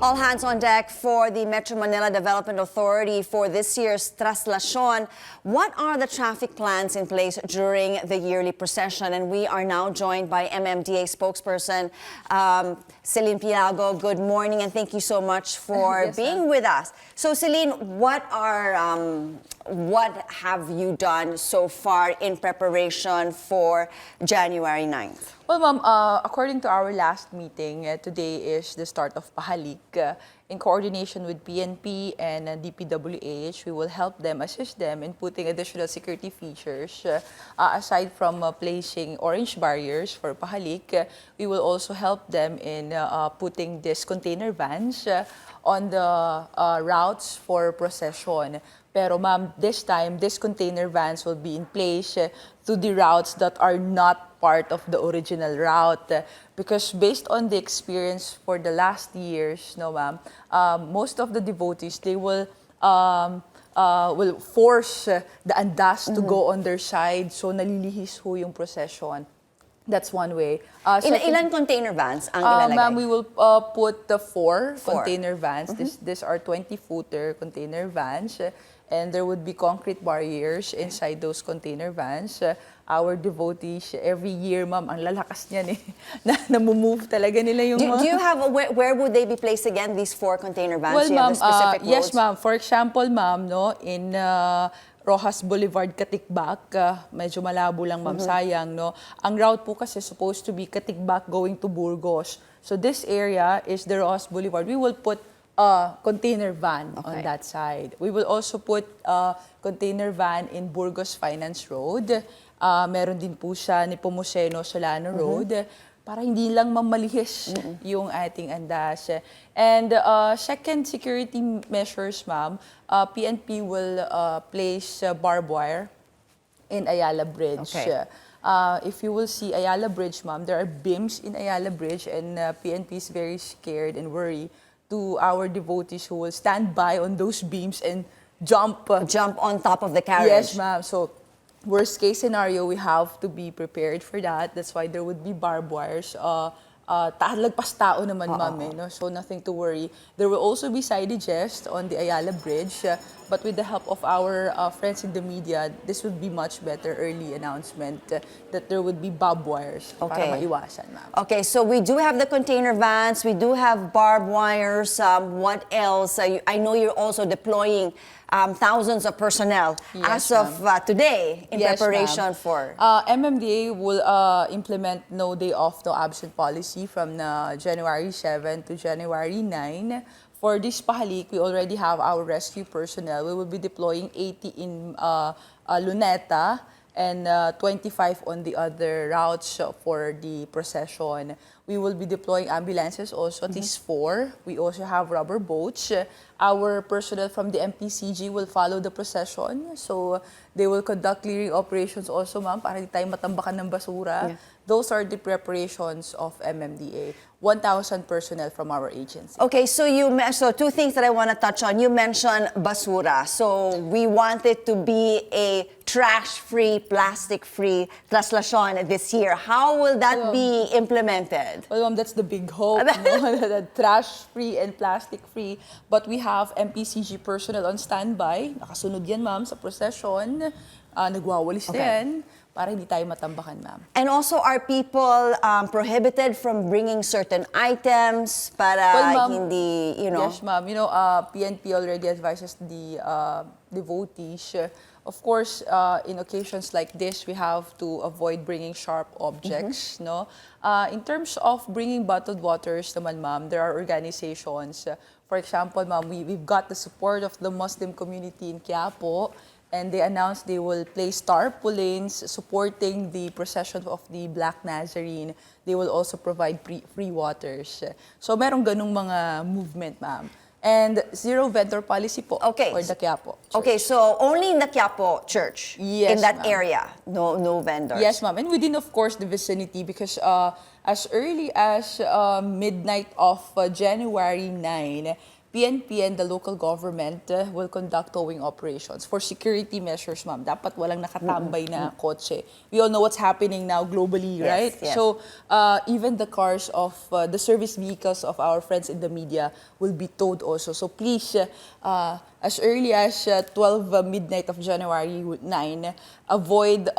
All hands on deck for the Metro Manila Development Authority for this year's traslacion. What are the traffic plans in place during the yearly procession? And we are now joined by MMDA Spokesperson Celine Pialago. Good morning and thank you so much for being with us. So Celine, what have you done so far in preparation for January 9th? Well, ma'am, according to our last meeting, today is the start of Pahalik. In coordination with PNP and DPWH, we will help them, assist them in putting additional security features. Aside from placing orange barriers for Pahalik, we will also help them in putting these container vans on the routes for procession. Pero ma'am, this time, these container vans will be in place to the routes that are not part of the original route. Because based on the experience for the last years, no ma'am, most of the devotees, they will force the andas to go on their side. So nalilihis ho yung procession. That's one way. Ilan container vans ang ilalagay? Ma'am, we will put the four container vans. These are 20-footer container vans. And there would be concrete barriers inside those container vans. Our devotees, every year, ma'am, ang lalakas niyan eh. Namumove talaga nila yung Do you have, where would they be placed again, these 4 container vans? Well, ma'am, yes, roads? ma'am. For example, ma'am, no, in Rojas Boulevard, Katigbak, medyo malabo lang, ma'am, sayang, no. Ang route po kasi supposed to be Katigbak going to Burgos. So this area is the Rojas Boulevard. We will put a container van on that side. We will also put a container van in Burgos Finance Road. Meron din po siya ni Pomuceno Solano Road para hindi lang mamalihis yung ating andas. And second security measures, ma'am, PNP will place barbed wire in Ayala Bridge. If you will see Ayala Bridge, ma'am, there are beams in Ayala Bridge and PNP is very scared and worried to our devotees who will stand by on those beams and jump on top of the carriage. Yes, ma'am. So, worst case scenario, we have to be prepared for that. That's why there would be barbed wires. Lagpas tao naman, ma'am, eh, no? So nothing to worry. There will also be sidedges on the Ayala Bridge, but with the help of our friends in the media, this would be much better early announcement that there would be barbed wires para maiwasan, ma'am. Okay, so we do have the container vans, we do have barbed wires. What else? I know you're also deploying thousands of personnel as of today in preparation for... MMDA will implement no day off, no absent policy from January 7 to January 9. For this Pahalik, we already have our rescue personnel. We will be deploying 80 in Luneta and 25 on the other routes for the procession. We will be deploying ambulances also, at least 4. We also have rubber boats. Our personnel from the MPCG will follow the procession. So they will conduct clearing operations also, ma'am, para hindi tayo matambakan ng basura. Those are the preparations of MMDA. 1,000 personnel from our agency. Okay, so so 2 things that I want to touch on. You mentioned basura. So we want it to be a trash-free, plastic-free traslacion this year. How will that be implemented? Well, ma'am, that's the big hope, no? Trash-free and plastic-free. But we have MPCG personnel on standby. Nakasunod yan, ma'am, sa procession. Nagwawalis din. Para hindi tayo matambakan, ma'am. And also, are people prohibited from bringing certain items para hindi, you know? Yes, ma'am. You know, PNP already advises the devotees. Of course, in occasions like this, we have to avoid bringing sharp objects, no? In terms of bringing bottled waters naman, ma'am, there are organizations. For example, ma'am, we've got the support of the Muslim community in Quiapo. And they announced they will place tarpaulins supporting the procession of the Black Nazarene. They will also provide free waters. So merong ganung mga movement, ma'am. And zero vendor policy po for the Quiapo Church. Okay, so only in the Quiapo Church, in that area, no vendors? Yes, ma'am. And within, of course, the vicinity because as early as midnight of January 9, PNP and the local government will conduct towing operations for security measures, ma'am. Dapat walang nakatambay na kotse. We all know what's happening now globally, Yes, right? yes. So even the cars of the service vehicles of our friends in the media will be towed also. So please, as early as 12 midnight of January 9, avoid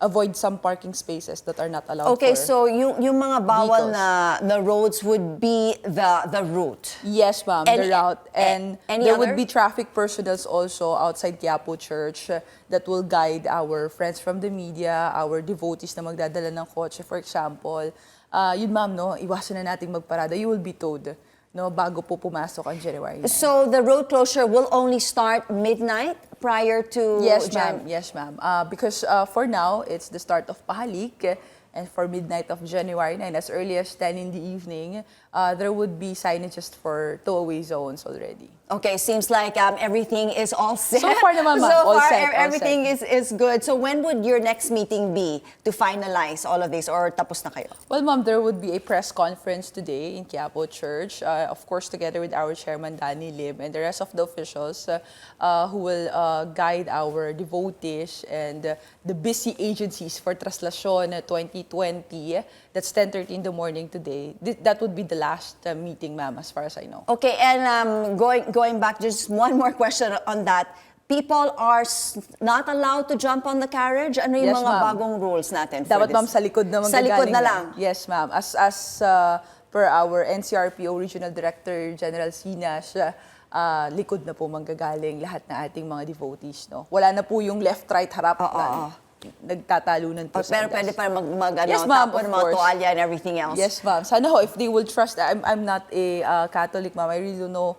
avoid some parking spaces that are not allowed Okay, for so yung mga bawal vehicles. na roads would be the route. Yes, ma'am, Any- the route. And any there other? would be traffic personnel also outside Quiapo Church that will guide our friends from the media, our devotees na magdadala ng kotse, for example. Yun, ma'am, no, iwasan na nating magparada. You will be towed, no, bago po pumasok ang January 9. So the road closure will only start midnight prior to Yes, ma'am. Yes, ma'am. Because for now, it's the start of Pahalik. And for midnight of January 9, as early as 10 in the evening, there would be signages for tow-away zones already. Okay, seems like everything is all set. So far naman, ma'am. So All far, set, all everything is good. So when would your next meeting be to finalize all of this, or tapos na kayo? Well, ma'am, there would be a press conference today in Quiapo Church, of course, together with our chairman, Danny Lim, and the rest of the officials who will guide our devotees and the busy agencies for Traslacion 2020. That's 10:30 in the morning today. That would be the last meeting, ma'am, as far as I know. Okay, and going back, just one more question on that. People are not allowed to jump on the carriage? Ano yung Yes, mga ma'am. bagong rules natin for Dapat, this? ma'am, sa likod na Sa likod manggagaling na lang? Yes, ma'am. As per our NCRPO Regional Director General Sinas, likod na po manggagaling lahat na ating mga devotees. No? Wala na po yung left, right, harap. Nagtatalunan po sa Pero andas. pwede pa Yes, ma'am, tapon of ng mga course. tuwalya and everything else. Yes, ma'am. Sana ho, if they will trust, I'm not a Catholic, ma'am. I really don't know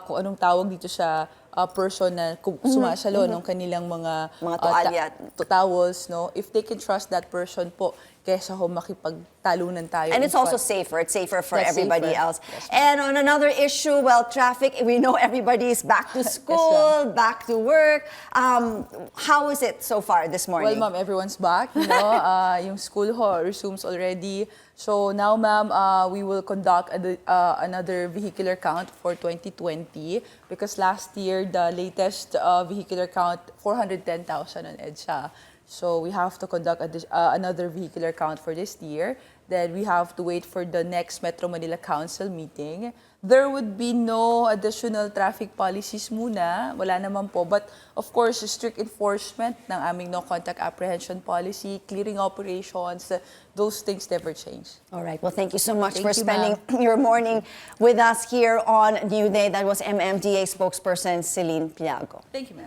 kung anong tawag dito sa person na sumasalo ng kanilang mga tuwalya. towels, no? If they can trust that person po, kesa ho makipagtalunan tayo. And in it's also front. safer. It's safer for Yes, everybody safer. else. Yes, And on another issue, well, traffic, we know everybody is back to school, back to work. How is it so far this Well, morning? ma'am, everyone's back. You know, yung school ho resumes already. So now, ma'am, we will conduct another vehicular count for 2020 because last year, the latest vehicular count, 410,000 on EDSA. So we have to conduct another vehicular count for this year. Then we have to wait for the next Metro Manila Council meeting. There would be no additional traffic policies muna. Wala naman po. But of course, strict enforcement ng aming no contact apprehension policy, clearing operations, those things never change. All right. Well, thank you so much Thank for you, spending your morning with us here on New Day. That was MMDA spokesperson Celine Pialago. Thank you, ma'am.